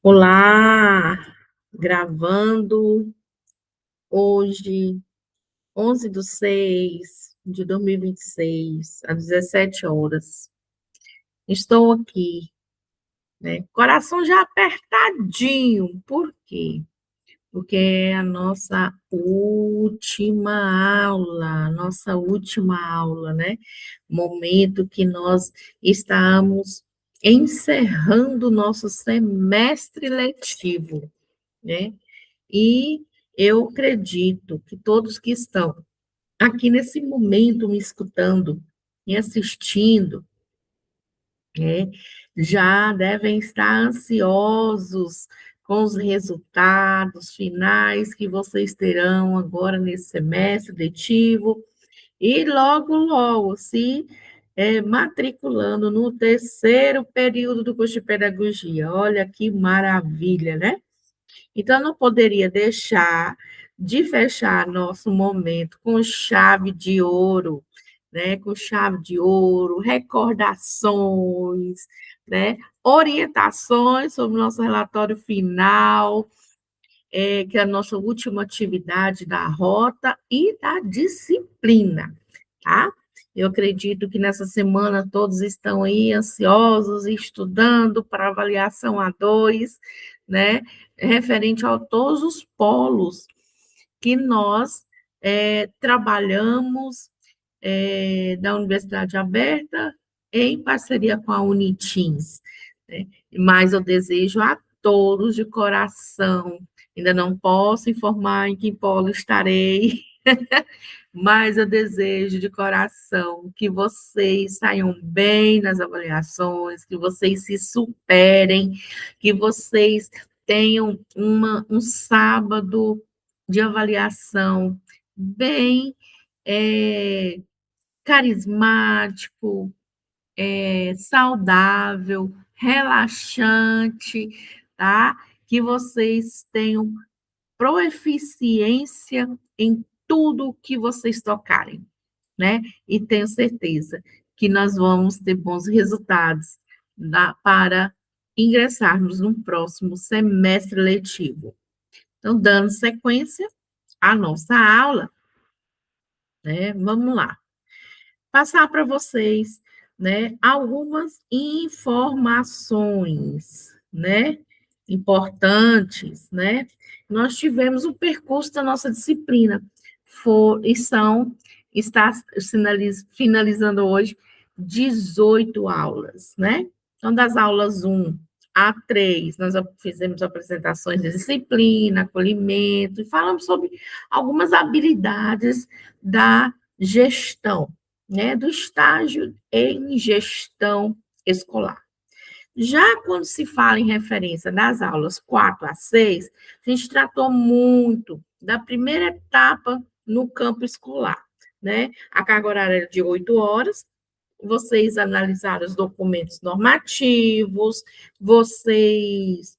Olá, gravando hoje, 11/6/2026, às 17 horas. Estou aqui, né? Coração já apertadinho. Por quê? Porque é a nossa última aula, né? Momento que nós estamos encerrando o nosso semestre letivo, né? E eu acredito que todos que estão aqui nesse momento me escutando, me assistindo, né, já devem estar ansiosos com os resultados finais que vocês terão agora nesse semestre letivo e logo, logo, se matriculando no terceiro período do curso de pedagogia. Olha que maravilha, né? Então, não poderia deixar de fechar nosso momento com chave de ouro, né? Com chave de ouro, recordações, né? Orientações sobre o nosso relatório final, que é a nossa última atividade da rota e da disciplina, tá? Eu acredito que nessa semana todos estão aí ansiosos, estudando para avaliação A2, né? Referente a todos os polos que nós trabalhamos da Universidade Aberta em parceria com a Unitins, né? Mas eu desejo a todos de coração, ainda não posso informar em que polo estarei, mas eu desejo de coração que vocês saiam bem nas avaliações, que vocês se superem, que vocês tenham um sábado de avaliação bem carismático, saudável, relaxante, tá? Que vocês tenham proeficiência em tudo que vocês tocarem, né? E tenho certeza que nós vamos ter bons resultados para ingressarmos no próximo semestre letivo. Então, dando sequência à nossa aula, né? Vamos lá. Passar para vocês, né, algumas informações, né, importantes, né? Nós tivemos o percurso da nossa disciplina, está finalizando hoje 18 aulas, né? Então, das aulas 1 a 3, nós fizemos apresentações de disciplina, acolhimento, e falamos sobre algumas habilidades da gestão, né, do estágio em gestão escolar. Já quando se fala em referência das aulas 4 a 6, a gente tratou muito da primeira etapa no campo escolar, né? A carga horária era de 8 horas, vocês analisaram os documentos normativos, vocês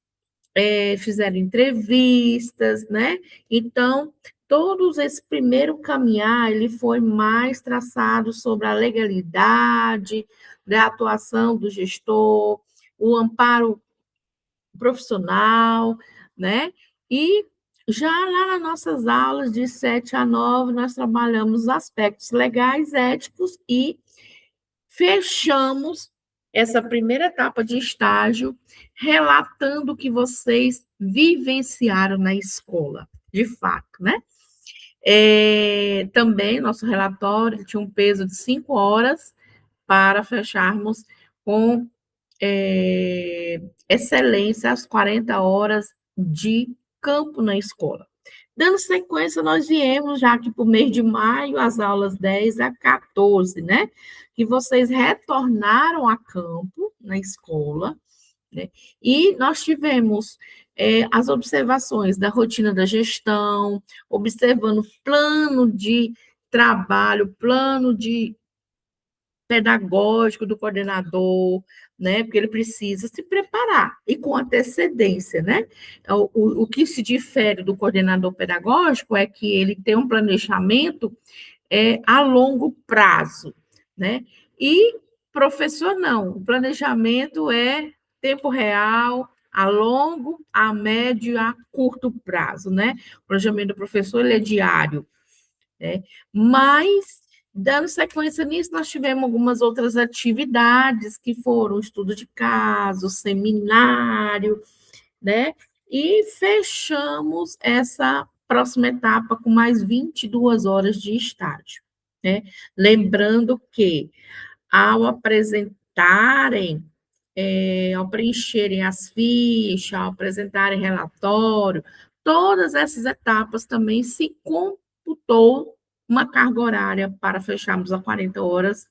fizeram entrevistas, né? Então, todos esse primeiro caminhar, ele foi mais traçado sobre a legalidade da atuação do gestor, o amparo profissional, né? E já lá nas nossas aulas de 7 a 9, nós trabalhamos os aspectos legais, éticos e fechamos essa primeira etapa de estágio relatando o que vocês vivenciaram na escola, de fato, né? Também, nosso relatório tinha um peso de 5 horas para fecharmos com excelência as 40 horas de campo na escola. Dando sequência, nós viemos já aqui para o mês de maio, as aulas 10 a 14, né? Que vocês retornaram a campo na escola, né? E nós tivemos as observações da rotina da gestão, observando plano de trabalho, plano de pedagógico do coordenador, né? Porque ele precisa se preparar e com antecedência, né? O que se difere do coordenador pedagógico é que ele tem um planejamento a longo prazo, né? E professor não, o planejamento é tempo real, a longo, a médio e a curto prazo, né? O planejamento do professor, ele é diário, né? Mas, dando sequência nisso, nós tivemos algumas outras atividades, que foram estudo de caso, seminário, né? E fechamos essa próxima etapa com mais 22 horas de estágio, né? Lembrando que, ao apresentarem, ao preencherem as fichas, ao apresentarem relatório, todas essas etapas também se computou uma carga horária para fecharmos a 40 horas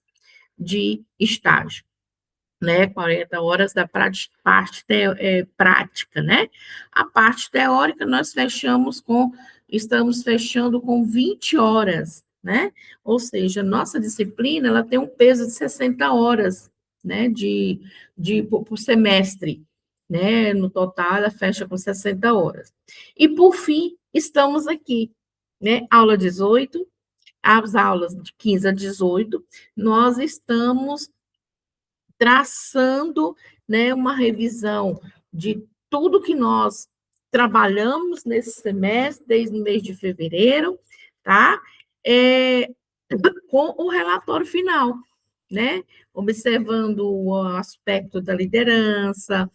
de estágio, né? 40 horas da prática, né? A parte teórica nós estamos fechando com 20 horas, né? Ou seja, nossa disciplina, ela tem um peso de 60 horas, né? Por semestre, né? No total, ela fecha com 60 horas. E, por fim, estamos aqui, né? Aula 18, as aulas de 15 a 18, nós estamos traçando, né, uma revisão de tudo que nós trabalhamos nesse semestre, desde o mês de fevereiro, tá? Com o relatório final, né? Observando o aspecto da liderança,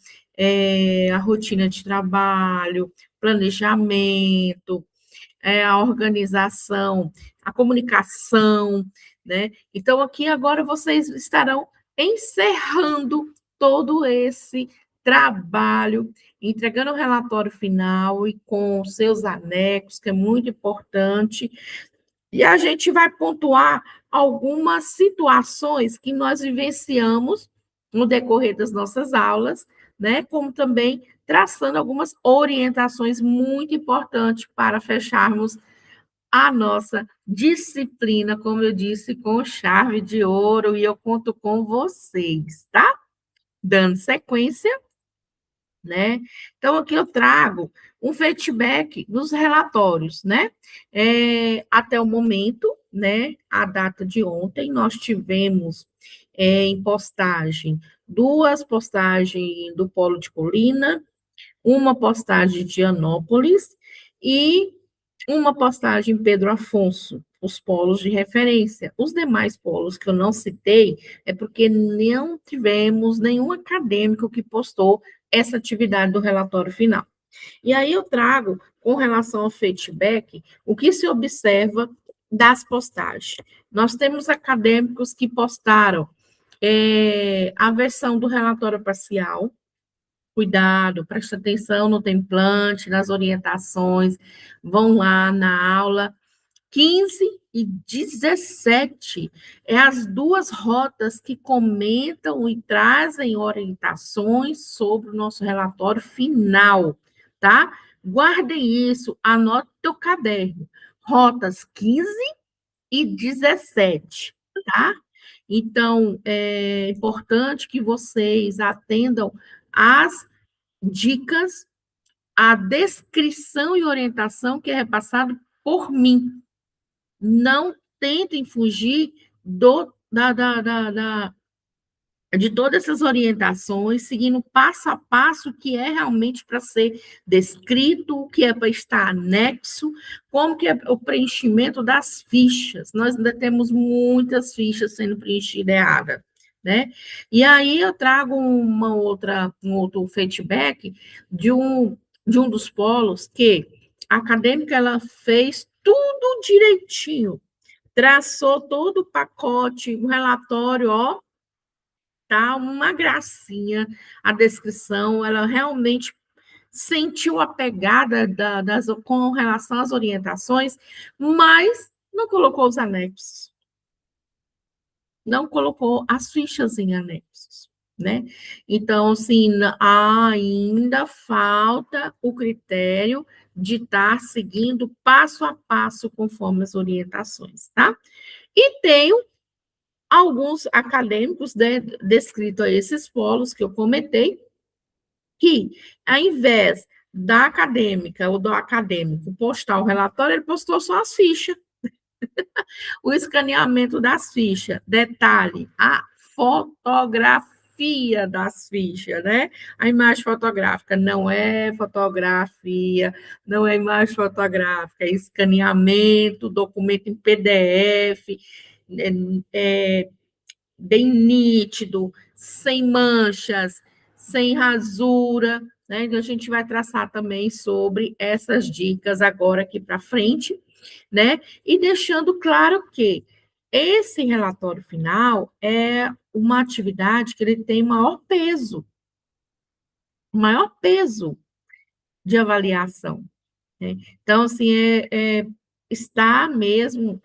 a rotina de trabalho, planejamento, a organização, a comunicação, né? Então, aqui agora vocês estarão encerrando todo esse trabalho, entregando o relatório final e com seus anexos, que é muito importante, e a gente vai pontuar algumas situações que nós vivenciamos no decorrer das nossas aulas, né? Como também traçando algumas orientações muito importantes para fecharmos a nossa disciplina, como eu disse, com chave de ouro, e eu conto com vocês, tá? Dando sequência, né? Então, aqui eu trago um feedback dos relatórios, né? Até o momento, né? A data de ontem, nós tivemos em postagem, 2 postagens do Polo de Colina, uma postagem de Anópolis e uma postagem em Pedro Afonso, os polos de referência. Os demais polos que eu não citei é porque não tivemos nenhum acadêmico que postou essa atividade do relatório final. E aí eu trago, com relação ao feedback, o que se observa das postagens. Nós temos acadêmicos que postaram a versão do relatório parcial. Cuidado, presta atenção no template, nas orientações, vão lá na aula 15 e 17. É as 2 rotas que comentam e trazem orientações sobre o nosso relatório final, tá? Guardem isso, anote teu caderno. Rotas 15 e 17, tá? Então, é importante que vocês atendam às dicas, a descrição e orientação que é repassado por mim. Não tentem fugir de todas essas orientações, seguindo passo a passo o que é realmente para ser descrito, o que é para estar anexo, como que é o preenchimento das fichas. Nós ainda temos muitas fichas sendo preenchidas erradas, né? E aí eu trago um outro feedback de um dos polos que a acadêmica ela fez tudo direitinho, traçou todo o pacote, um relatório, ó, tá uma gracinha a descrição, ela realmente sentiu a pegada com relação às orientações, mas não colocou os anexos, não colocou as fichas em anexos, né? Então, assim, ainda falta o critério de estar seguindo passo a passo conforme as orientações, tá? E tenho alguns acadêmicos, né, descritos a esses polos que eu comentei, que, ao invés da acadêmica ou do acadêmico postar o relatório, ele postou só as fichas, o escaneamento das fichas. Detalhe, a fotografia. fotografia das fichas, né? A imagem fotográfica não é fotografia, não é imagem fotográfica, é escaneamento, documento em PDF, é bem nítido, sem manchas, sem rasura, né? Então, a gente vai traçar também sobre essas dicas agora aqui para frente, né? E deixando claro que esse relatório final é uma atividade que ele tem maior peso de avaliação, né? Então, assim, está mesmo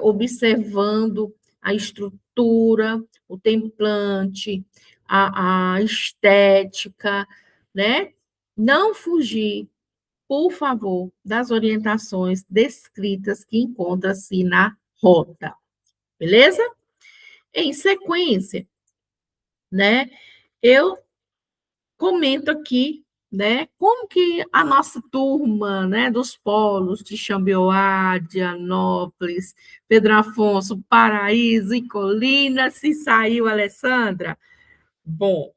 observando a estrutura, o template, a estética, né? Não fugir, por favor, das orientações descritas que encontra-se na rota, beleza? Em sequência, né? Eu comento aqui, né, como que a nossa turma, né, dos polos de Xambioá, de Anópolis, Pedro Afonso, Paraíso e Colina, se saiu, Alessandra? Bom,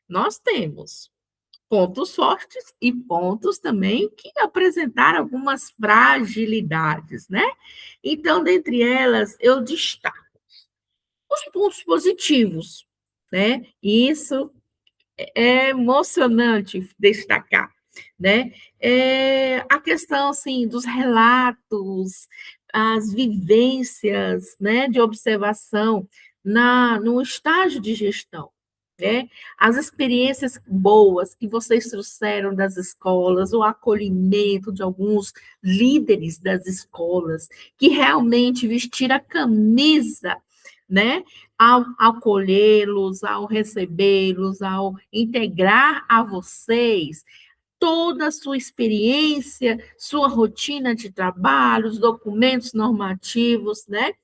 nós temos pontos fortes e pontos também que apresentaram algumas fragilidades, né? Então, dentre elas, eu destaco os pontos positivos, né? Isso é emocionante destacar, né? A questão assim dos relatos, as vivências, né, de observação no estágio de gestão, né? As experiências boas que vocês trouxeram das escolas, o acolhimento de alguns líderes das escolas que realmente vestiram a camisa, né? Ao acolhê-los, ao recebê-los, ao integrar a vocês toda a sua experiência, sua rotina de trabalho, os documentos normativos, né?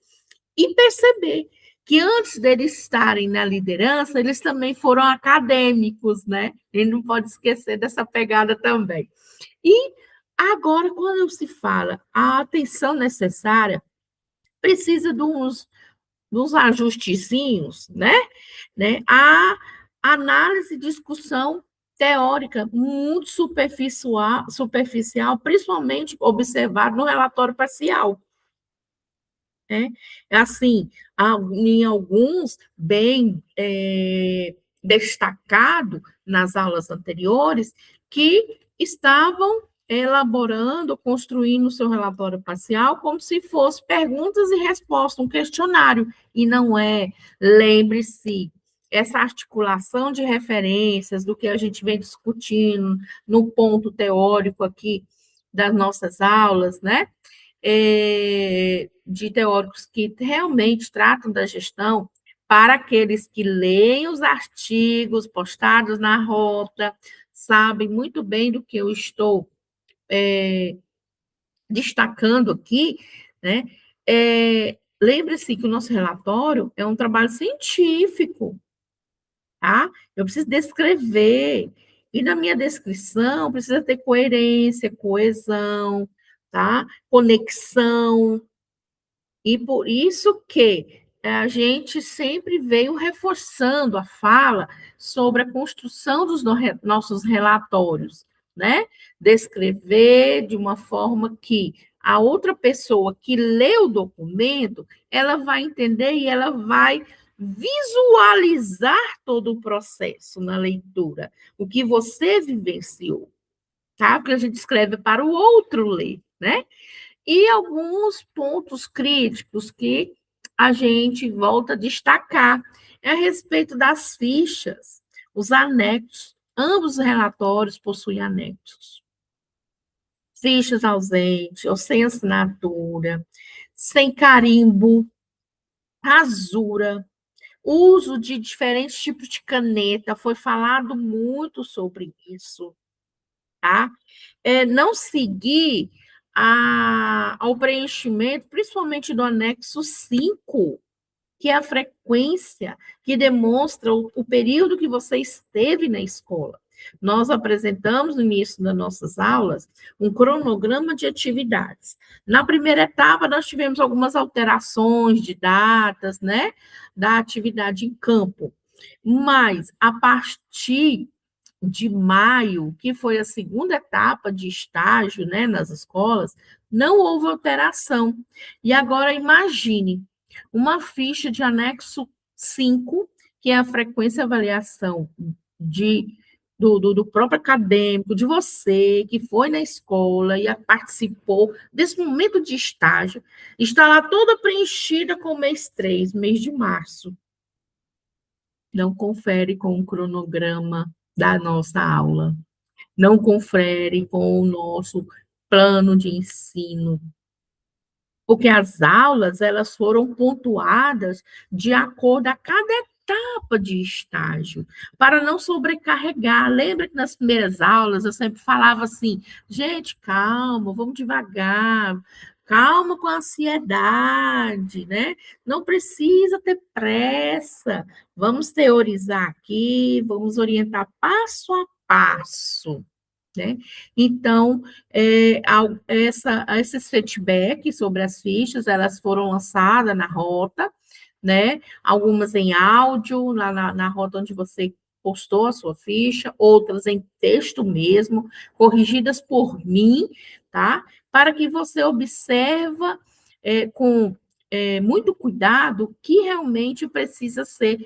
E perceber que antes deles estarem na liderança, eles também foram acadêmicos, né? A gente não pode esquecer dessa pegada também. E agora, quando se fala a atenção necessária, precisa de uns ajustezinhos, né? A análise e discussão teórica muito superficial, principalmente observado no relatório parcial, né? Assim, em alguns bem destacado nas aulas anteriores, que estavam elaborando, construindo o seu relatório parcial como se fosse perguntas e respostas, um questionário, e não é. Lembre-se, essa articulação de referências do que a gente vem discutindo no ponto teórico aqui das nossas aulas, né? De teóricos que realmente tratam da gestão, para aqueles que leem os artigos postados na rota, sabem muito bem do que eu estou destacando aqui, né? Lembre-se que o nosso relatório é um trabalho científico, tá? Eu preciso descrever, e na minha descrição precisa ter coerência, coesão, tá? Conexão, e por isso que a gente sempre veio reforçando a fala sobre a construção dos nossos relatórios, né? Descrever de uma forma que a outra pessoa que lê o documento, ela vai entender e ela vai visualizar todo o processo na leitura, o que você vivenciou, tá? Porque a gente escreve para o outro ler, né? E alguns pontos críticos que a gente volta a destacar é a respeito das fichas, os anexos. Ambos os relatórios possuem anexos. Fichas ausentes ou sem assinatura, sem carimbo, rasura, uso de diferentes tipos de caneta, foi falado muito sobre isso, tá? Não seguir ao preenchimento, principalmente do anexo 5, que é a frequência que demonstra o período que você esteve na escola. Nós apresentamos no início das nossas aulas um cronograma de atividades. Na primeira etapa, nós tivemos algumas alterações de datas, né, da atividade em campo. Mas, a partir de maio, que foi a segunda etapa de estágio, né, nas escolas, não houve alteração. E agora imagine uma ficha de anexo 5, que é a frequência e avaliação de, do próprio acadêmico, de você, que foi na escola e participou desse momento de estágio, está lá toda preenchida com o mês 3, mês de março. Não confere com o cronograma da nossa aula, não confere com o nosso plano de ensino, porque as aulas elas foram pontuadas de acordo a cada etapa de estágio, para não sobrecarregar. Lembra que nas primeiras aulas eu sempre falava assim, gente, calma, vamos devagar, calma com a ansiedade, né? Não precisa ter pressa, vamos teorizar aqui, vamos orientar passo a passo. Né? Então, esses feedbacks sobre as fichas, elas foram lançadas na rota, né? Algumas em áudio, na rota onde você postou a sua ficha, outras em texto mesmo, corrigidas por mim, tá? Para que você observa com muito cuidado o que realmente precisa ser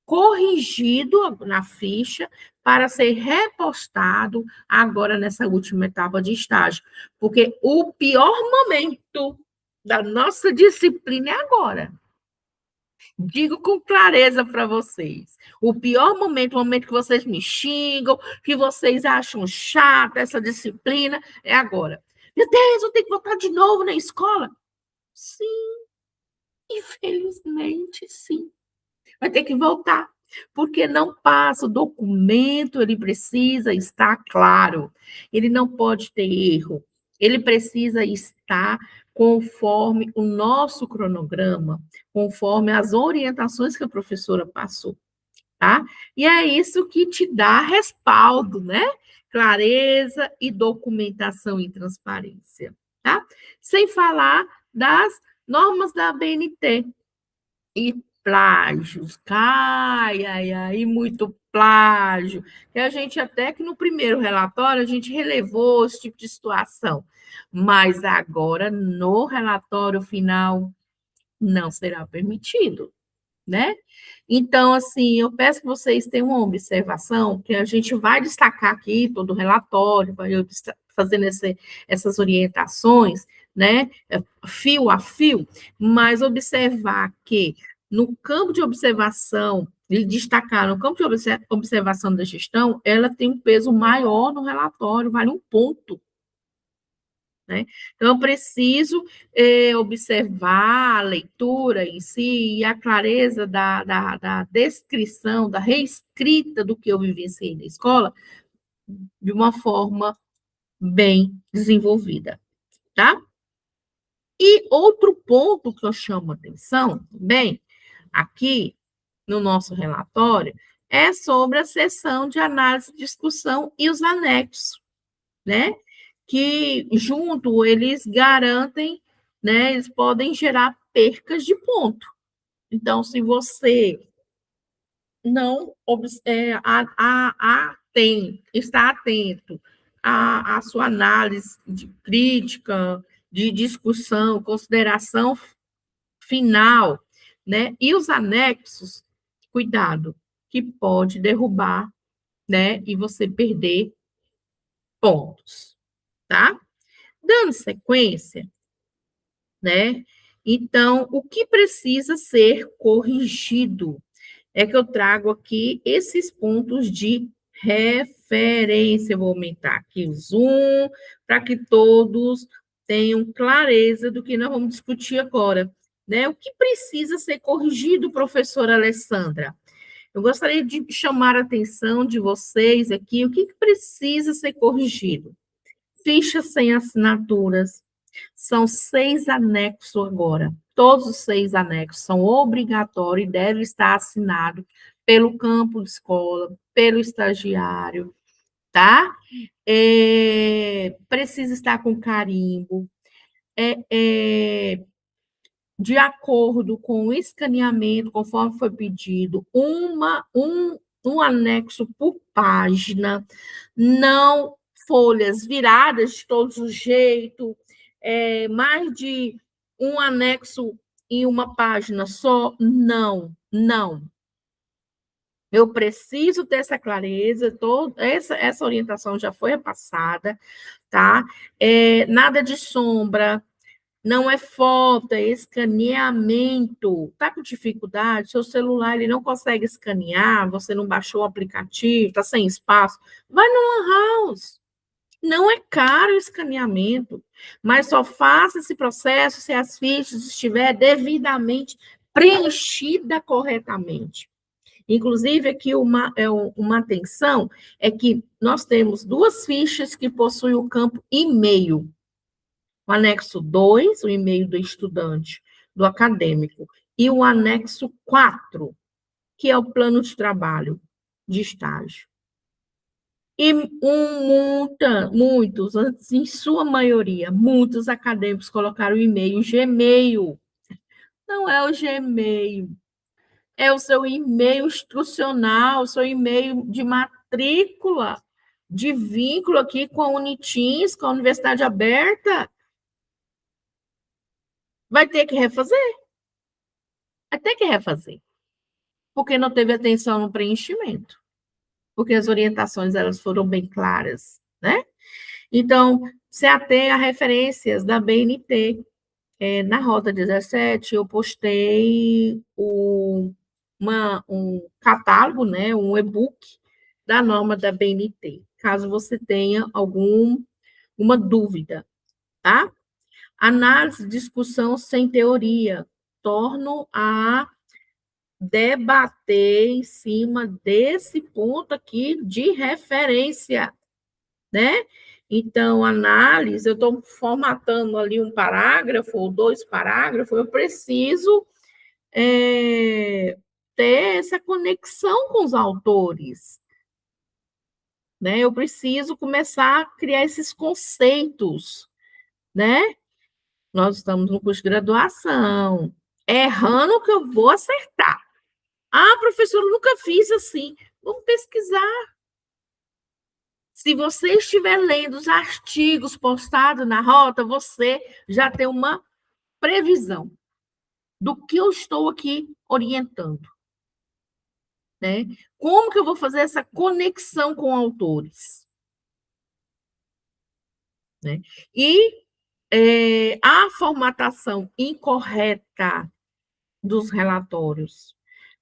corrigido na ficha para ser repostado agora nessa última etapa de estágio. Porque o pior momento da nossa disciplina é agora. Digo com clareza para vocês. O pior momento, o momento que vocês me xingam, que vocês acham chata essa disciplina, é agora. Meu Deus, eu tenho que voltar de novo na escola? Sim, infelizmente, sim. Vai ter que voltar, porque não passa, o documento ele precisa estar claro, ele não pode ter erro, ele precisa estar conforme o nosso cronograma, conforme as orientações que a professora passou, tá? E é isso que te dá respaldo, né? Clareza e documentação e transparência, tá? Sem falar das normas da ABNT, e plágios, ai, muito plágio, que a gente até que no primeiro relatório a gente relevou esse tipo de situação, mas agora no relatório final não será permitido, né? Então, assim, eu peço que vocês tenham uma observação, que a gente vai destacar aqui todo o relatório, vai fazendo essas orientações, né, fio a fio, mas observar que no campo de observação, e destacar no campo de observação da gestão, ela tem um peso maior no relatório, vale um ponto. Né? Então, eu preciso observar a leitura em si e a clareza da descrição, da reescrita do que eu vivenciei na escola de uma forma bem desenvolvida, tá? E outro ponto que eu chamo a atenção também, aqui no nosso relatório, é sobre a sessão de análise, discussão e os anexos, né? Que junto eles garantem, né? Eles podem gerar percas de ponto. Então, se você não está atento à sua análise de crítica, de discussão, consideração final, né? E os anexos, cuidado, que pode derrubar, né? E você perder pontos, tá? Dando sequência, né? Então, o que precisa ser corrigido? É que eu trago aqui esses pontos de referência. Eu vou aumentar aqui o zoom para que todos tenham clareza do que nós vamos discutir agora. Né? O que precisa ser corrigido, professora Alessandra? Eu gostaria de chamar a atenção de vocês aqui, o que precisa ser corrigido? Ficha sem assinaturas. São 6 anexos agora. Todos os 6 anexos são obrigatórios e devem estar assinados pelo campo de escola, pelo estagiário, tá? Precisa estar com carimbo. É, é, de acordo com o escaneamento, conforme foi pedido, um anexo por página, não folhas viradas de todos os jeitos, mais de um anexo em uma página só, não. Eu preciso ter essa clareza, essa orientação já foi repassada, tá? Nada de sombra, não é foto, é escaneamento. Está com dificuldade? Seu celular ele não consegue escanear, você não baixou o aplicativo, está sem espaço, vai no Lan House. Não é caro o escaneamento, mas só faça esse processo se as fichas estiverem devidamente preenchidas corretamente. Inclusive, aqui uma atenção é que nós temos duas fichas que possuem o campo e-mail. O anexo 2, o e-mail do estudante, do acadêmico, e o anexo 4, que é o plano de trabalho de estágio. E muitos, em sua maioria, muitos acadêmicos colocaram o e-mail Gmail. Não é o Gmail, é o seu e-mail instrucional, o seu e-mail de matrícula, de vínculo aqui com a Unitins, com a Universidade Aberta. Vai ter que refazer. Vai ter que refazer. Porque não teve atenção no preenchimento. Porque as orientações elas foram bem claras, né? Então, se atenha a referências da BNT. Na Rota 17, eu postei um catálogo, né, um e-book da norma da BNT, caso você tenha uma dúvida, tá? Análise, discussão sem teoria, torno a debater em cima desse ponto aqui de referência, né? Então, análise, eu estou formatando ali um parágrafo ou 2 parágrafos, eu preciso ter essa conexão com os autores, né? Eu preciso começar a criar esses conceitos, né? Nós estamos no curso de graduação, errando que eu vou acertar. Ah, professor, eu nunca fiz assim. Vamos pesquisar. Se você estiver lendo os artigos postados na Rota, você já tem uma previsão do que eu estou aqui orientando. Né? Como que eu vou fazer essa conexão com autores? Né? E a formatação incorreta dos relatórios.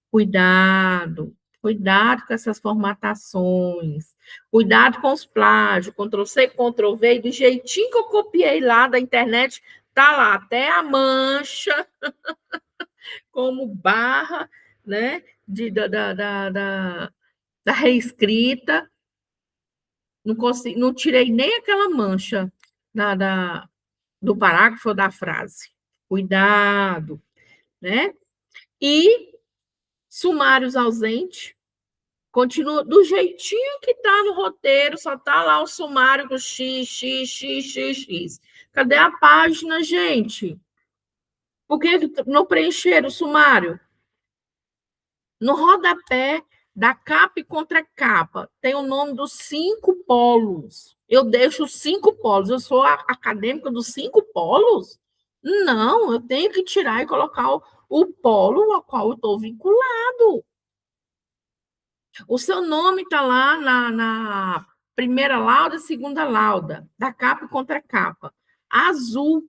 Cuidado com essas formatações, cuidado com os plágios, Ctrl+C, Ctrl+V, e do jeitinho que eu copiei lá da internet, tá lá, até a mancha, como barra, né, da reescrita, não tirei nem aquela mancha do parágrafo ou da frase. Cuidado, né? E sumários ausentes, continua do jeitinho que está no roteiro, só está lá o sumário com x. Cadê a página, gente? Por que não preencheram o sumário? No rodapé da capa e contracapa, tem o nome dos 5 polos. Eu deixo os 5 polos. Eu sou a acadêmica dos 5 polos? Não, eu tenho que tirar e colocar o polo ao qual eu estou vinculado. O seu nome está lá na primeira lauda, segunda lauda, da capa e contracapa. Azul.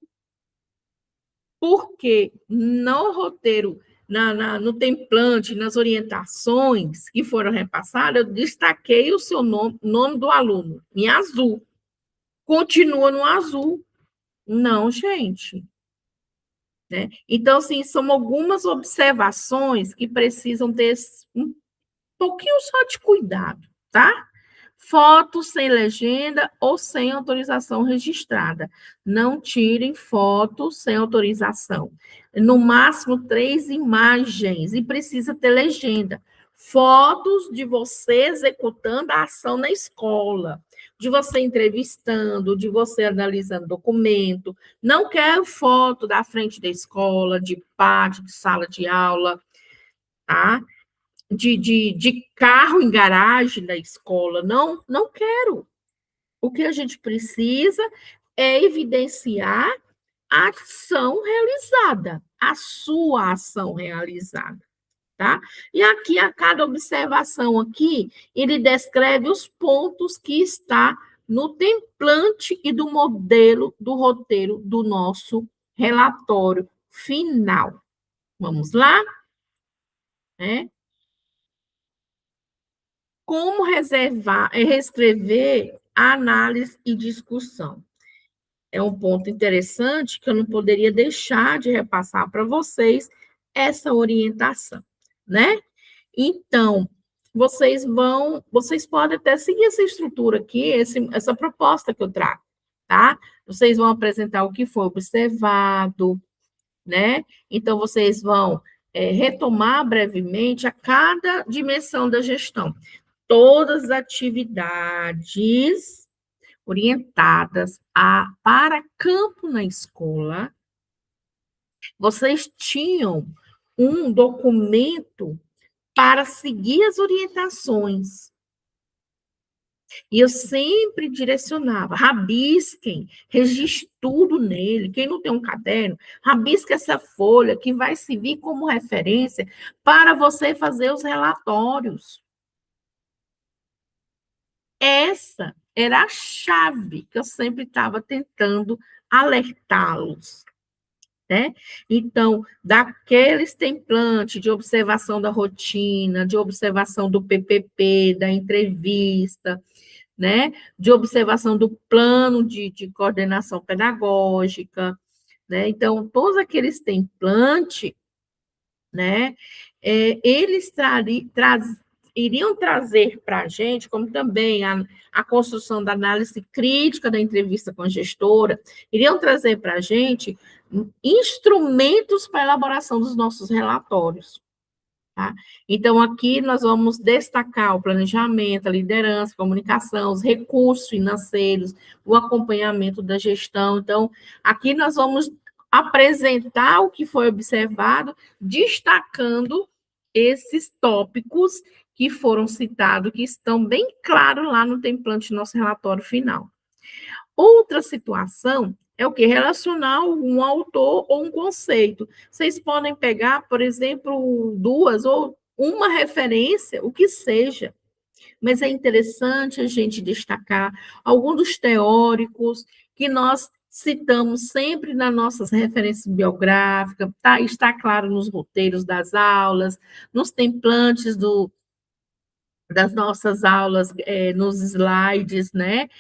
Porque no roteiro, no template, nas orientações que foram repassadas, eu destaquei o seu nome do aluno, em azul. Continua no azul. Não, gente. Né? Então, assim, são algumas observações que precisam ter um pouquinho só de cuidado, tá? Fotos sem legenda ou sem autorização registrada. Não tirem fotos sem autorização. No máximo 3 imagens e precisa ter legenda. fotos de você executando a ação na escola, de você entrevistando, de você analisando documento. Não quero foto da frente da escola, de pátio, de sala de aula, tá? De carro em garagem da escola. Não, não quero. O que a gente precisa é evidenciar a ação realizada, a sua ação realizada, tá? E aqui, a cada observação aqui, ele descreve os pontos que está no template e do modelo do roteiro do nosso relatório final. Vamos lá? É? Como reescrever a análise e discussão? É um ponto interessante que eu não poderia deixar de repassar para vocês essa orientação, né? Então, vocês podem até seguir essa estrutura aqui, essa proposta que eu trago, tá? Vocês vão apresentar o que foi observado, né? Então, vocês vão retomar brevemente a cada dimensão da gestão. Todas as atividades orientadas para campo na escola, vocês tinham um documento para seguir as orientações. E eu sempre direcionava, rabisquem, registre tudo nele. Quem não tem um caderno, rabisque essa folha que vai servir como referência para você fazer os relatórios. Essa era a chave que eu sempre estava tentando alertá-los. Né? Então, daqueles templantes de observação da rotina, de observação do PPP, da entrevista, né? De observação do plano de coordenação pedagógica, né? Então, todos aqueles templantes, né? Eles iriam trazer para a gente, como também a construção da análise crítica da entrevista com a gestora, iriam trazer para a gente instrumentos para a elaboração dos nossos relatórios. Tá? Então, aqui nós vamos destacar o planejamento, a liderança, a comunicação, os recursos financeiros, o acompanhamento da gestão. Então, aqui nós vamos apresentar o que foi observado, destacando esses tópicos que foram citados, que estão bem claros lá no template do nosso relatório final. Outra situação é o que? Relacionar um autor ou um conceito. Vocês podem pegar, por exemplo, duas ou uma referência, o que seja. Mas é interessante a gente destacar alguns dos teóricos que nós citamos sempre nas nossas referências biográficas, tá? Está claro nos roteiros das aulas, nos templantes das nossas aulas, nos slides, né,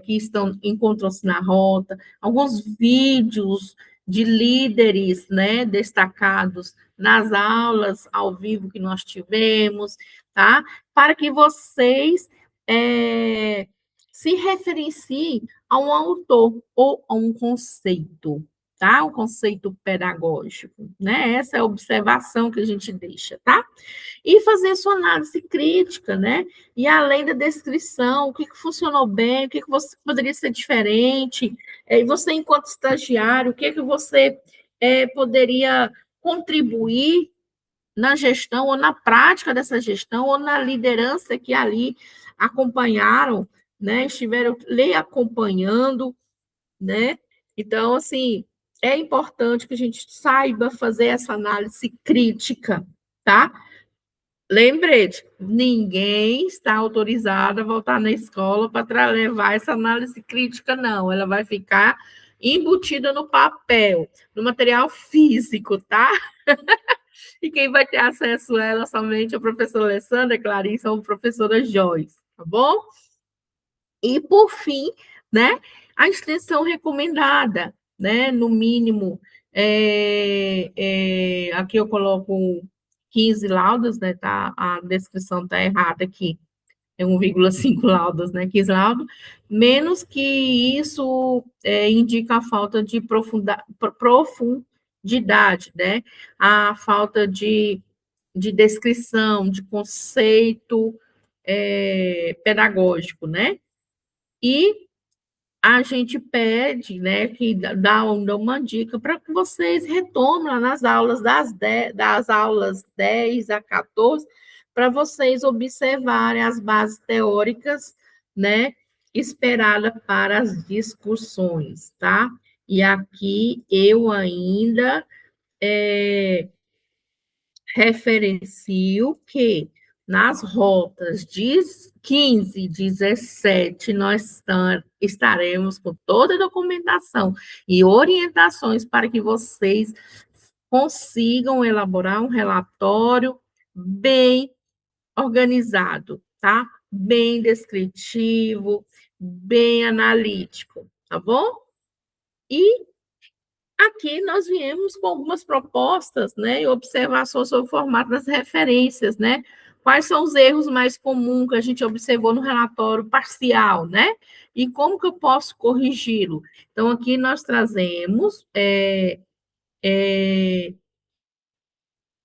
que encontram-se na rota, alguns vídeos de líderes, né, destacados nas aulas ao vivo que nós tivemos, tá? Para que vocês se referenciem a um autor ou a um conceito, tá? Um conceito pedagógico, né? Essa é a observação que a gente deixa, tá? E fazer sua análise crítica, né? E além da descrição, o que funcionou bem, o que você poderia ser diferente, e você, enquanto estagiário, o que você poderia contribuir na gestão, ou na prática dessa gestão, ou na liderança que ali acompanharam, né? Estiveram lhe acompanhando, né? Então, assim, é importante que a gente saiba fazer essa análise crítica, tá? Lembrete, ninguém está autorizado a voltar na escola para levar essa análise crítica, não. Ela vai ficar embutida no papel, no material físico, tá? E quem vai ter acesso a ela somente é a professora Alessandra, Clarice ou a professora Joyce, tá bom? E, por fim, né, a extensão recomendada, né, no mínimo, aqui eu coloco 15 laudas, né, tá, a descrição está errada aqui, é 1,5 laudas, né, 15 laudas, menos que isso indica a falta de profundidade, né, a falta de de descrição, de conceito pedagógico, né? E a gente pede, né, que dá uma dica para que vocês retomem lá nas aulas das aulas 10 a 14, para vocês observarem as bases teóricas, né, esperadas para as discussões, tá? E aqui eu ainda referencio que nas rotas de 15 e 17, nós estaremos com toda a documentação e orientações para que vocês consigam elaborar um relatório bem organizado, tá? Bem descritivo, bem analítico, tá bom? E aqui nós viemos com algumas propostas, né, e observações sobre o formato das referências, né? Quais são os erros mais comuns que a gente observou no relatório parcial, né? E como que eu posso corrigi-lo? Então, aqui nós trazemos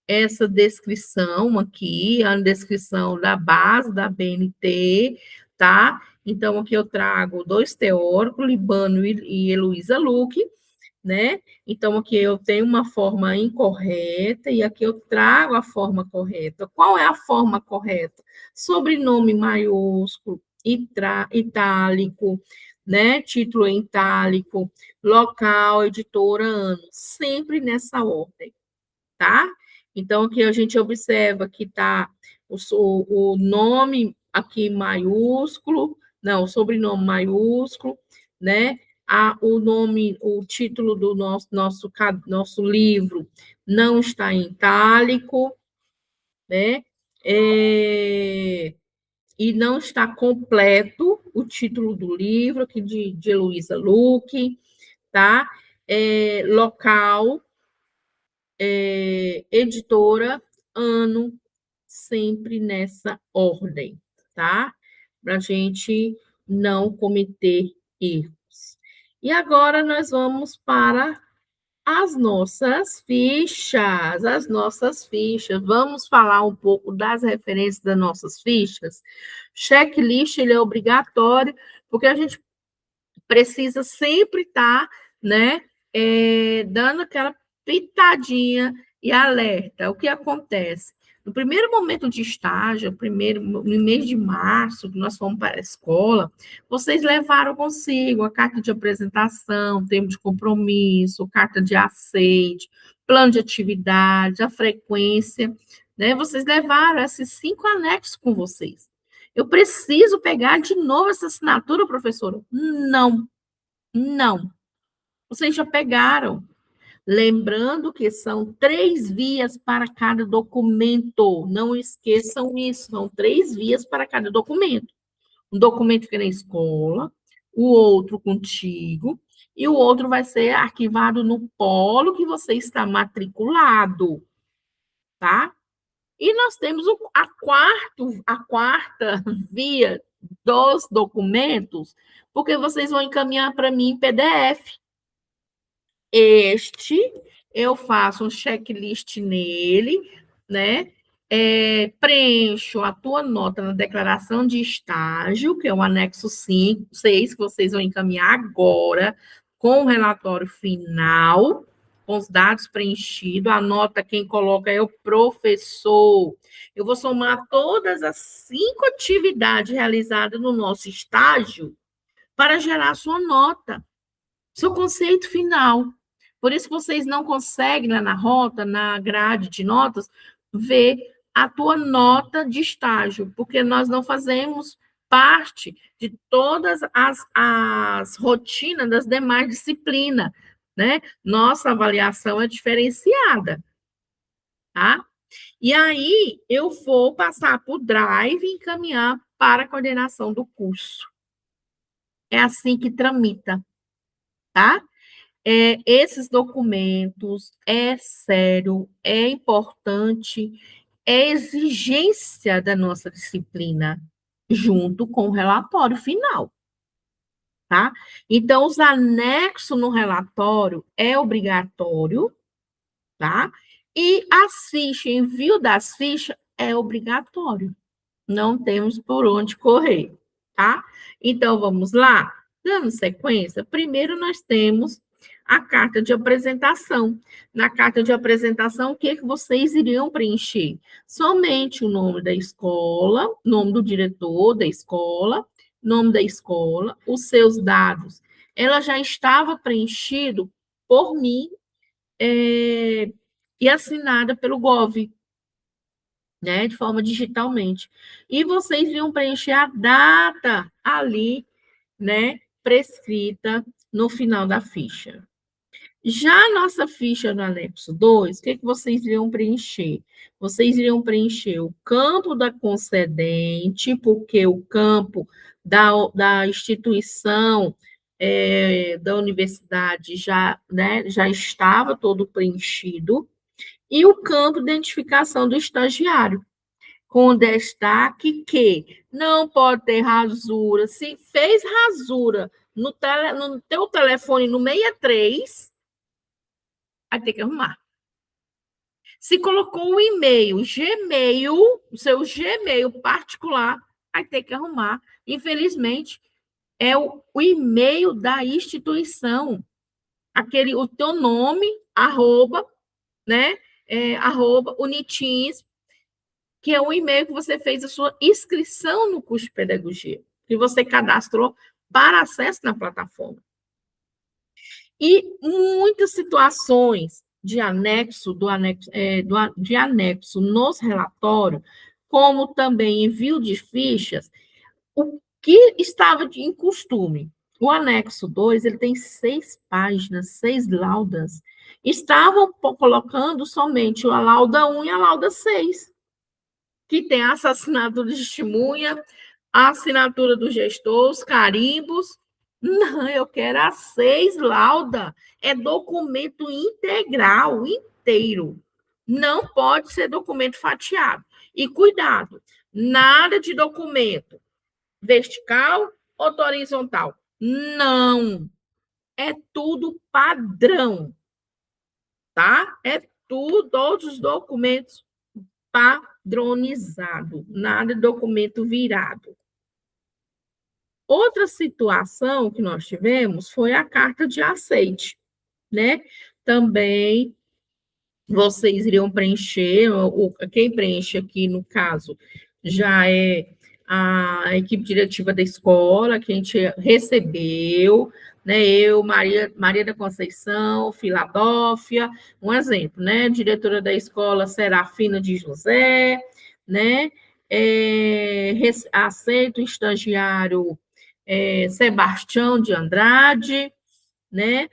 essa descrição aqui, a descrição da base da BNT, tá? Então, aqui eu trago dois teóricos, Libano e Heloísa Luque, né? Então, aqui eu tenho uma forma incorreta e aqui eu trago a forma correta. Qual é a forma correta? Sobrenome maiúsculo, itálico, né? Título em itálico, local, editora, ano, sempre nessa ordem, tá? Então, aqui a gente observa que está o nome aqui maiúsculo, não, o sobrenome maiúsculo, né? O nome, o título do nosso livro não está em itálico, né? E não está completo o título do livro, aqui de Heloísa Luque, tá? Local, editora, ano, sempre nessa ordem, tá? Para a gente não cometer erros. E agora nós vamos para as nossas fichas, as nossas fichas. Vamos falar um pouco das referências das nossas fichas. Checklist, ele é obrigatório, porque a gente precisa sempre estar, né, dando aquela pitadinha e alerta. O que acontece? No primeiro momento de estágio, no mês de março, que nós fomos para a escola, vocês levaram consigo a carta de apresentação, termo de compromisso, carta de aceite, plano de atividade, a frequência, né? Vocês levaram esses 5 anexos com vocês. Eu preciso pegar de novo essa assinatura, professora? Não, não. Vocês já pegaram. Lembrando que são 3 vias para cada documento. Não esqueçam isso, são 3 vias para cada documento. Um documento fica na escola, o outro contigo, e o outro vai ser arquivado no polo que você está matriculado, tá? E nós temos a quarta via dos documentos, porque vocês vão encaminhar para mim em PDF. Eu faço um checklist nele, né? Preencho a tua nota na declaração de estágio, que é o anexo 5, 6, que vocês vão encaminhar agora, com o relatório final, com os dados preenchidos. A nota quem coloca é o professor. Eu vou somar todas as 5 atividades realizadas no nosso estágio para gerar a sua nota, seu conceito final. Por isso vocês não conseguem, lá na rota, na grade de notas, ver a tua nota de estágio, porque nós não fazemos parte de todas as rotinas das demais disciplinas, né? Nossa avaliação é diferenciada, tá? E aí, eu vou passar por Drive e encaminhar para a coordenação do curso. É assim que tramita, tá? Esses documentos é sério, é importante, é exigência da nossa disciplina, junto com o relatório final, tá? Então, os anexos no relatório é obrigatório, tá? E as fichas, envio das fichas é obrigatório. Não temos por onde correr, tá? Então, vamos lá? Dando sequência, primeiro nós temos a carta de apresentação. Na carta de apresentação, o que, que vocês iriam preencher? Somente o nome da escola, nome do diretor da escola, nome da escola, os seus dados. Ela já estava preenchido por mim e assinada pelo Gov, né, de forma digitalmente. E vocês iam preencher a data ali, né, prescrita no final da ficha. Já a nossa ficha no anexo 2, o que, que vocês iriam preencher? Vocês iriam preencher o campo da concedente, porque o campo da instituição da universidade já, né, já estava todo preenchido, e o campo de identificação do estagiário, com destaque que não pode ter rasura. Se fez rasura no teu telefone no 63, vai ter que arrumar. Se colocou o e-mail, Gmail, o seu Gmail particular, vai ter que arrumar. Infelizmente, é o e-mail da instituição, o teu nome, arroba, né? Arroba Unitins, que é o e-mail que você fez a sua inscrição no curso de pedagogia, que você cadastrou para acesso na plataforma. E muitas situações de anexo nos relatórios, como também envio de fichas, o que estava em costume. O anexo 2, ele tem 6 páginas, 6 laudas. Estavam colocando somente a lauda 1 e a lauda 6, que tem a assinatura de testemunha, a assinatura do gestor, os carimbos. Não, eu quero a 6 lauda. É documento integral, inteiro. Não pode ser documento fatiado. E cuidado, nada de documento vertical ou horizontal. Não. É tudo padrão, tá? É tudo, todos os documentos padronizado, nada de documento virado. Outra situação que nós tivemos foi a carta de aceite, né? Também vocês iriam preencher, quem preenche aqui, no caso, já é a equipe diretiva da escola, que a gente recebeu, né? Eu, Maria da Conceição, Filadélfia, um exemplo, né? Diretora da escola, Serafina de José, né? Aceito o estagiário Sebastião de Andrade, né?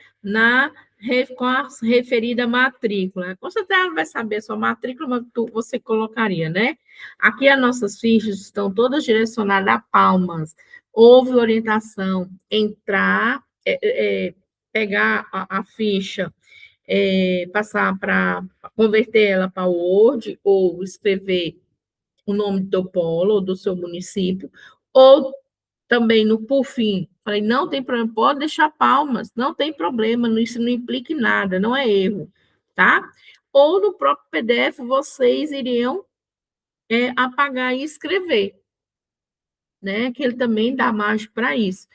Com a referida matrícula. Com certeza ela vai saber a sua matrícula, mas você colocaria, né? Aqui as nossas fichas estão todas direcionadas a Palmas. Houve orientação, entrar, pegar a ficha, passar para converter ela para Word, ou escrever o nome do teu polo, ou do seu município, ou também no por fim, falei, não tem problema, pode deixar Palmas, não tem problema, isso não implica em nada, não é erro, tá? Ou no próprio PDF vocês iriam apagar e escrever, né? Que ele também dá margem para isso.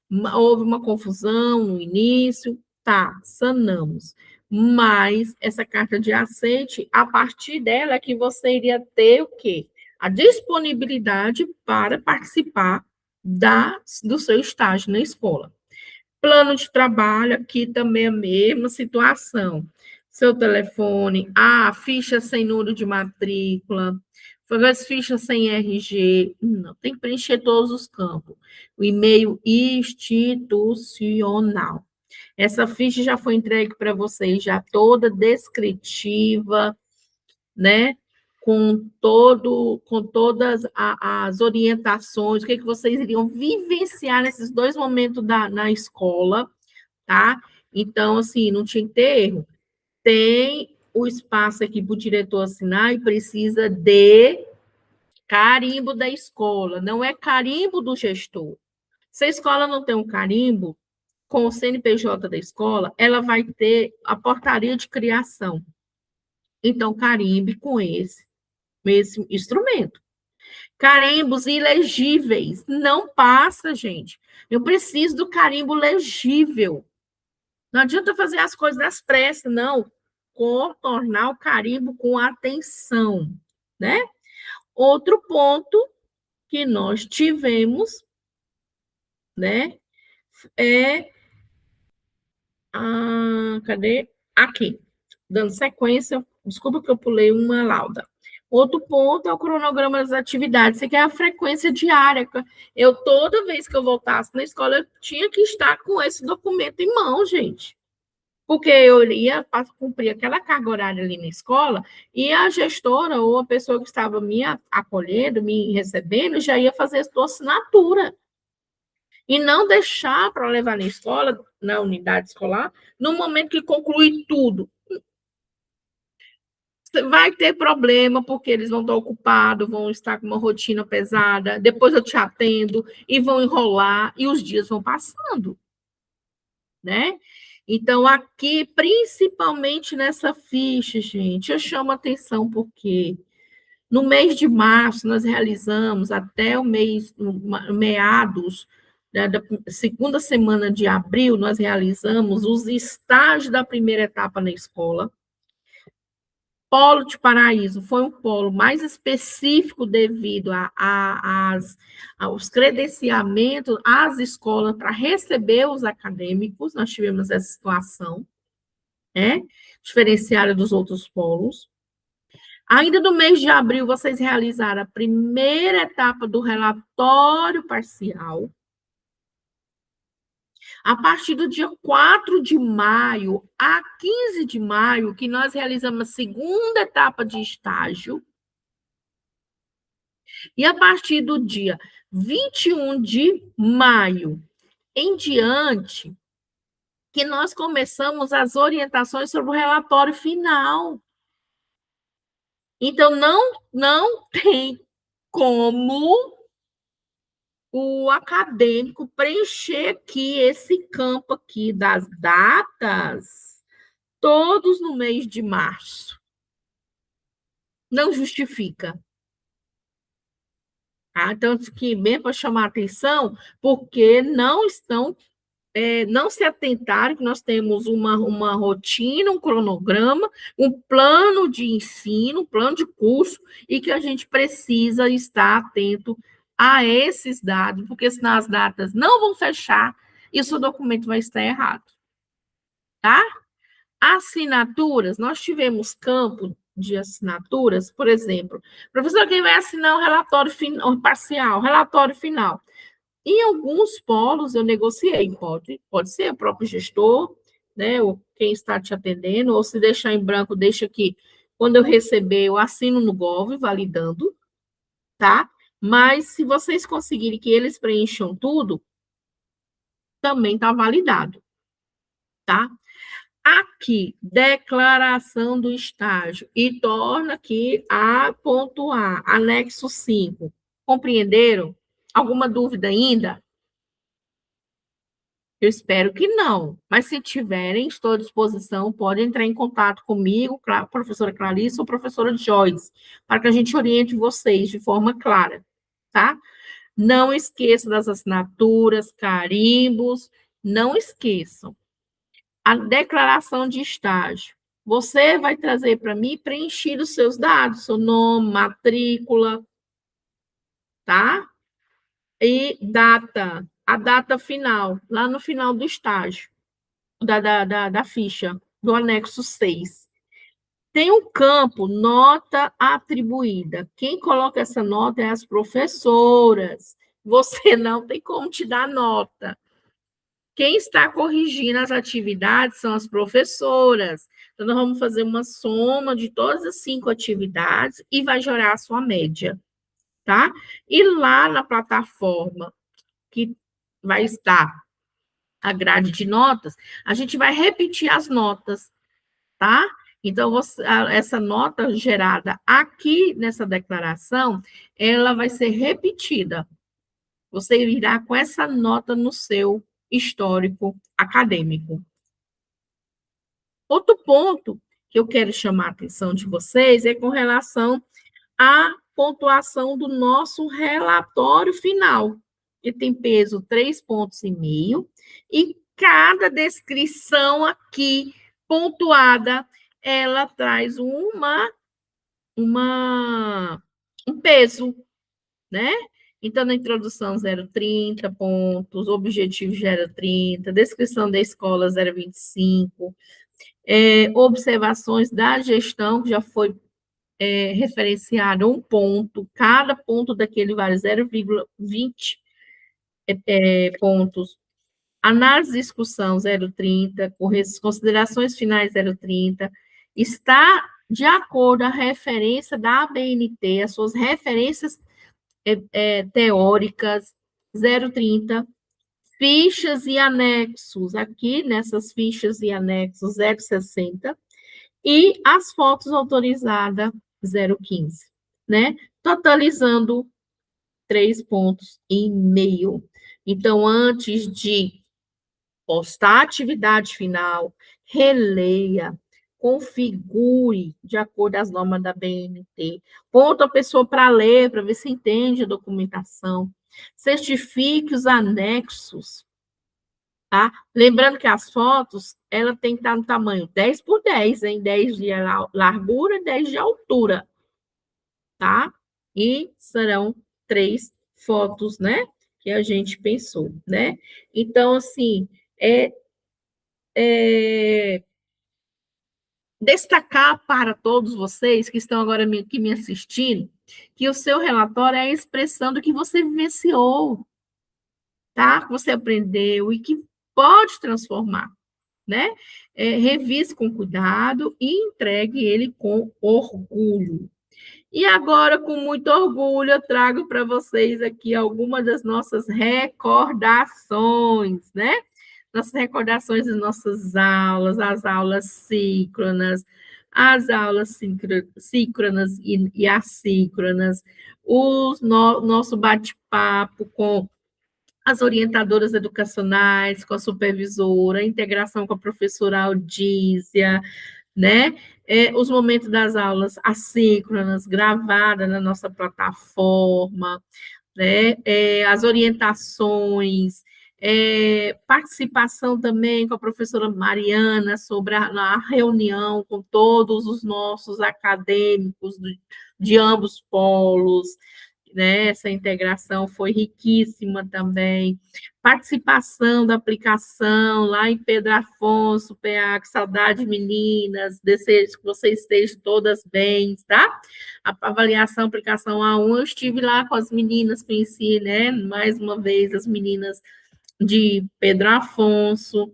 Houve uma confusão no início, tá, sanamos. Mas essa carta de aceite, a partir dela é que você iria ter o quê? A disponibilidade para participar do seu estágio na escola. Plano de trabalho, aqui também é a mesma situação. Seu telefone, ficha sem número de matrícula, as fichas sem RG, não, tem que preencher todos os campos. O e-mail institucional. Essa ficha já foi entregue para vocês, já toda descritiva, né? Com todas as orientações, o que vocês iriam vivenciar nesses 2 momentos na escola, tá? Então, assim, não tinha que ter erro. Tem o espaço aqui para o diretor assinar e precisa de carimbo da escola, não é carimbo do gestor. Se a escola não tem um carimbo com o CNPJ da escola, ela vai ter a portaria de criação. Então, carimbe com esse instrumento. Carimbos ilegíveis. Não passa, gente. Eu preciso do carimbo legível. Não adianta fazer as coisas nas pressas, não. Contornar o carimbo com atenção, né? Outro ponto que nós tivemos, né, é cadê? Aqui, dando sequência, desculpa que eu pulei uma lauda. Outro ponto é o cronograma das atividades, você quer a frequência diária. Eu, toda vez que eu voltasse na escola, eu tinha que estar com esse documento em mão, gente. Porque eu ia para cumprir aquela carga horária ali na escola, e a gestora ou a pessoa que estava me acolhendo, me recebendo, já ia fazer a sua assinatura. E não deixar para levar na escola, na unidade escolar, no momento que conclui tudo. Vai ter problema, porque eles vão estar ocupados, vão estar com uma rotina pesada, depois eu te atendo, e vão enrolar, e os dias vão passando, né? Então, aqui, principalmente nessa ficha, gente, eu chamo atenção porque no mês de março nós realizamos até o mês, meados, né, da segunda semana de abril, nós realizamos os estágios da primeira etapa na escola. Polo de Paraíso foi um polo mais específico devido aos credenciamentos às escolas para receber os acadêmicos, nós tivemos essa situação, né? Diferenciada dos outros polos. Ainda no mês de abril, vocês realizaram a primeira etapa do relatório parcial. A partir do dia 4 de maio a 15 de maio, que nós realizamos a segunda etapa de estágio. E a partir do dia 21 de maio em diante, que nós começamos as orientações sobre o relatório final. Então, não tem como o acadêmico preencher aqui esse campo aqui das datas, todos no mês de março. Não justifica. Tá? Então, que bem para chamar a atenção, porque não estão, não se atentaram que nós temos uma rotina, um cronograma, um plano de ensino, um plano de curso, e que a gente precisa estar atento a esses dados, porque senão as datas não vão fechar e o seu documento vai estar errado. Tá? Assinaturas, nós tivemos campo de assinaturas, por exemplo, professor, quem vai assinar o relatório parcial, relatório final? Em alguns polos eu negociei, pode ser o próprio gestor, né, ou quem está te atendendo, ou se deixar em branco, deixa aqui, quando eu receber, eu assino no Gov, validando, tá? Mas se vocês conseguirem que eles preencham tudo, também está validado, tá? Aqui, declaração do estágio, e torna aqui a pontuar, anexo 5. Compreenderam? Alguma dúvida ainda? Eu espero que não, mas se tiverem, estou à disposição, podem entrar em contato comigo, professora Clarice ou professora Joyce, para que a gente oriente vocês de forma clara, tá? Não esqueçam das assinaturas, carimbos, não esqueçam. A declaração de estágio. Você vai trazer para mim preencher os seus dados, seu nome, matrícula, tá? E data, a data final, lá no final do estágio, da ficha, do anexo 6. Tem um campo, nota atribuída. Quem coloca essa nota é as professoras. Você não tem como te dar nota. Quem está corrigindo as atividades são as professoras. Então, nós vamos fazer uma soma de todas as 5 atividades e vai gerar a sua média, tá? E lá na plataforma que vai estar a grade de notas, a gente vai repetir as notas, tá? Então, essa nota gerada aqui nessa declaração, ela vai ser repetida. Você irá com essa nota no seu histórico acadêmico. Outro ponto que eu quero chamar a atenção de vocês é com relação à pontuação do nosso relatório final, que tem peso 3,5 pontos, e cada descrição aqui pontuada, ela traz um peso, né? Então, na introdução, 0,30 pontos, objetivo 0,30, descrição da escola, 0,25, observações da gestão, que já foi referenciado 1 ponto, cada ponto daquele vale 0,20 pontos, análise de discussão 0,30, considerações finais 0,30, está de acordo a referência da ABNT, as suas referências teóricas 0,30, fichas e anexos, aqui nessas fichas e anexos 0,60, e as fotos autorizadas 0,15, né? Totalizando 3,5 pontos. Então, antes de postar a atividade final, releia, configure de acordo às normas da BNT, ponta a pessoa para ler, para ver se entende a documentação, certifique os anexos, tá? Lembrando que as fotos, ela tem que estar no tamanho 10 por 10, em 10 de largura e 10 de altura, tá? E serão 3 fotos, né? Que a gente pensou, né? Então, assim, destacar para todos vocês que estão agora aqui me assistindo, que o seu relatório é a expressão do que você vivenciou, tá? Que você aprendeu e que pode transformar, né? Revise com cuidado e entregue ele com orgulho. E agora, com muito orgulho, eu trago para vocês aqui algumas das nossas recordações, né? Nossas recordações das nossas aulas, as aulas síncronas, as aulas síncronas e assíncronas, nosso bate-papo com as orientadoras educacionais, com a supervisora, a integração com a professora Aldísia, né? Os momentos das aulas assíncronas, gravadas na nossa plataforma, né? As orientações, participação também com a professora Mariana sobre a reunião com todos os nossos acadêmicos de ambos polos, né? Essa integração foi riquíssima também. Participação da aplicação lá em Pedro Afonso, PA, que saudade, meninas, desejo que vocês estejam todas bem, tá? A avaliação, aplicação A1, eu estive lá com as meninas, conheci, né, mais uma vez, as meninas de Pedro Afonso,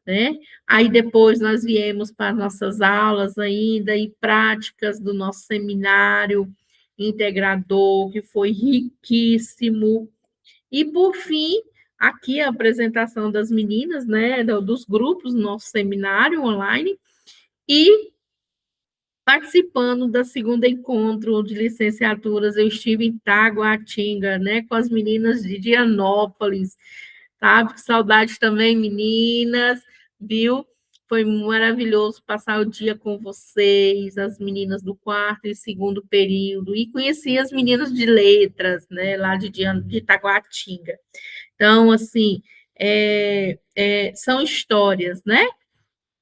né? Aí depois nós viemos para nossas aulas ainda e práticas do nosso seminário integrador, que foi riquíssimo. E, por fim, aqui a apresentação das meninas, né, dos grupos no nosso seminário online, e participando da segunda encontro de licenciaturas, eu estive em Taguatinga, né, com as meninas de Dianópolis, sabe? Saudade também, meninas, viu? Foi maravilhoso passar o dia com vocês, as meninas do quarto e segundo período, e conheci as meninas de letras, né, lá de Taguatinga. Então, assim, são histórias, né?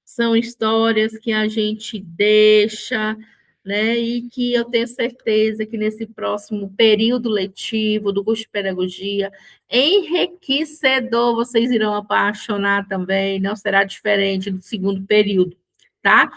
São histórias que a gente deixa, né? E que eu tenho certeza que nesse próximo período letivo do curso de pedagogia, enriquecedor, vocês irão apaixonar também, não será diferente do segundo período, tá?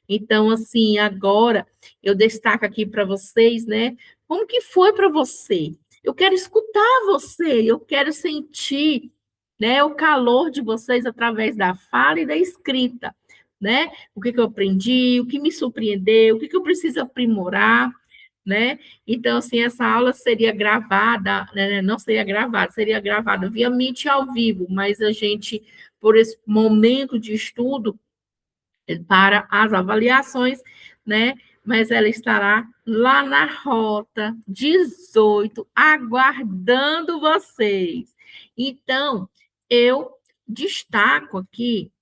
Então, assim, agora eu destaco aqui para vocês, né? Como que foi para você? Eu quero escutar você, eu quero sentir, né, o calor de vocês através da fala e da escrita, né? O que eu aprendi, o que me surpreendeu, o que eu preciso aprimorar, né? Então, assim, essa aula seria gravada, né? Não seria gravada via Meet ao vivo, mas a gente, por esse momento de estudo, para as avaliações, né? Mas ela estará lá na Rota 18, aguardando vocês. Então, eu destaco aqui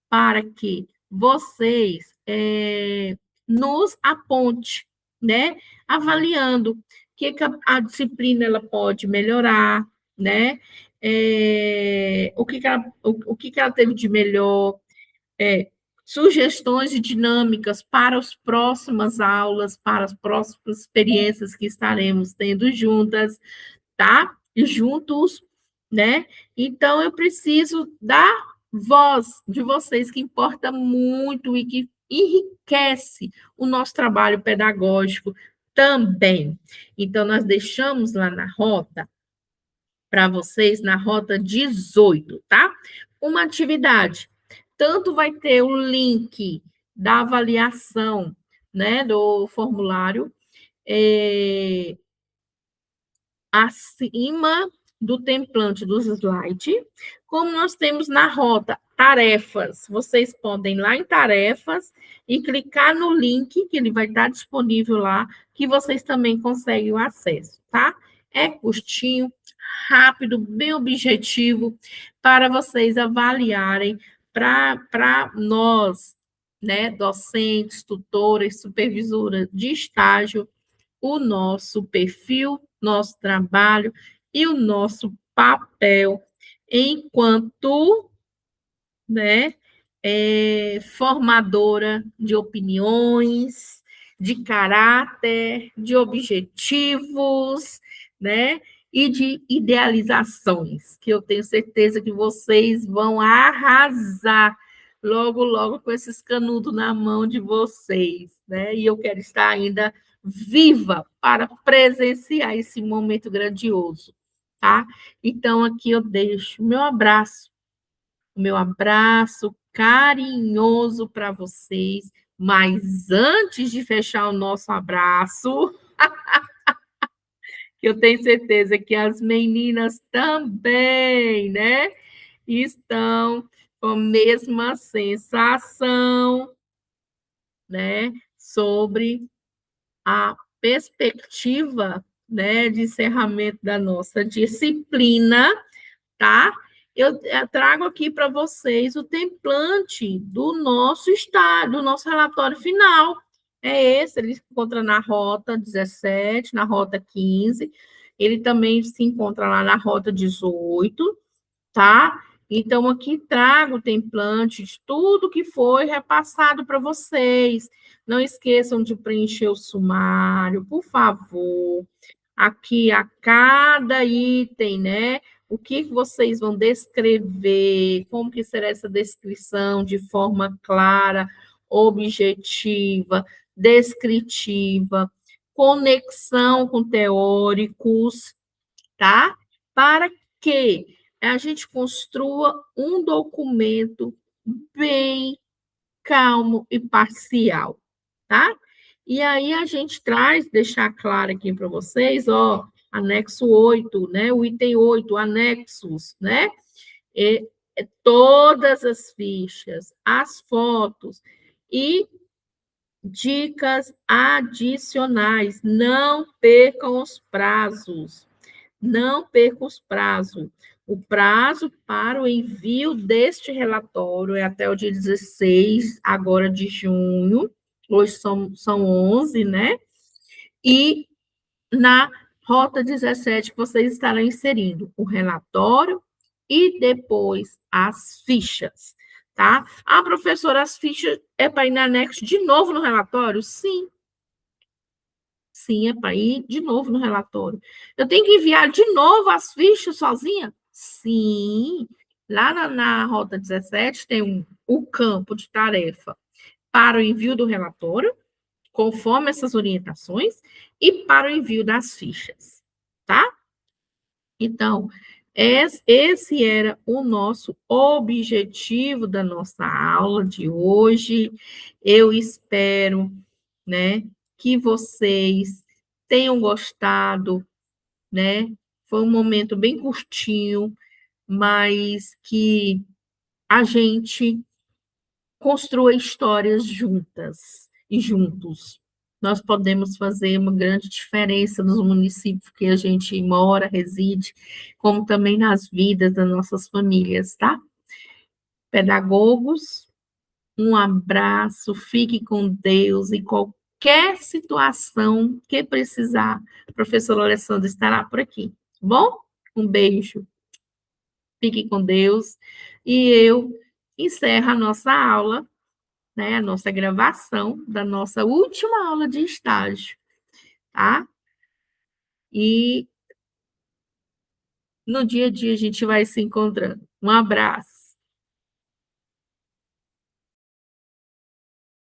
para que vocês nos aponte, né? Avaliando o que a disciplina ela pode melhorar, né? O que ela teve de melhor, sugestões e dinâmicas para as próximas aulas, para as próximas experiências que estaremos tendo juntas, tá? Juntos, né? Então, eu preciso da voz de vocês, que importa muito e que enriquece o nosso trabalho pedagógico também. Então, nós deixamos lá na rota, para vocês, na rota 18, tá? Uma atividade. Tanto vai ter o link da avaliação, né, do formulário, acima do template dos slides, como nós temos na rota tarefas. Vocês podem ir lá em tarefas e clicar no link, que ele vai estar disponível lá, que vocês também conseguem o acesso, tá? É curtinho, rápido, bem objetivo, para vocês avaliarem, para nós, né, docentes, tutores, supervisoras de estágio, o nosso perfil, nosso trabalho e o nosso papel enquanto, né, formadora de opiniões, de caráter, de objetivos, né, e de idealizações, que eu tenho certeza que vocês vão arrasar logo, logo com esses canudos na mão de vocês, né? E eu quero estar ainda viva para presenciar esse momento grandioso, tá? Então, aqui eu deixo o meu abraço carinhoso para vocês, mas antes de fechar o nosso abraço, que eu tenho certeza que as meninas também, né, estão com a mesma sensação, né, sobre a perspectiva, né, de encerramento da nossa disciplina, tá? Eu trago aqui para vocês o template do nosso estado, do nosso relatório final. É esse, ele se encontra na rota 17, na rota 15, ele também se encontra lá na rota 18, tá? Então, aqui trago o template de tudo que foi repassado para vocês. Não esqueçam de preencher o sumário, por favor. Aqui, a cada item, né? O que vocês vão descrever, como que será essa descrição de forma clara, objetiva, descritiva, conexão com teóricos, tá? Para que a gente construa um documento bem calmo e parcial, tá? E aí a gente traz, deixar claro aqui para vocês, ó, anexo 8, né? O item 8, anexos, né? Todas as fichas, as fotos e dicas adicionais. Não percam os prazos. Não perca os prazos. O prazo para o envio deste relatório é até o dia 16, agora de junho. Hoje são 11, né? E na rota 17, vocês estarão inserindo o relatório e depois as fichas, tá? Ah, professora, as fichas é para ir na anexo de novo no relatório? Sim, sim, é para ir de novo no relatório. Eu tenho que enviar de novo as fichas sozinha? Sim. Lá na rota 17 tem o campo de tarefa para o envio do relatório, conforme essas orientações, e para o envio das fichas, tá? Então, esse era o nosso objetivo da nossa aula de hoje. Eu espero, né, que vocês tenham gostado, né? Foi um momento bem curtinho, mas que a gente construa histórias juntas e juntos. Nós podemos fazer uma grande diferença nos municípios que a gente mora, reside, como também nas vidas das nossas famílias, tá? Pedagogos, Um abraço, fique com Deus e qualquer situação que precisar, a professora Alessandra estará por aqui. Tá bom? Um beijo. Fique com Deus. E eu encerro a nossa aula, né, a nossa gravação da nossa última aula de estágio, tá? E no dia a dia a gente vai se encontrando. Um abraço.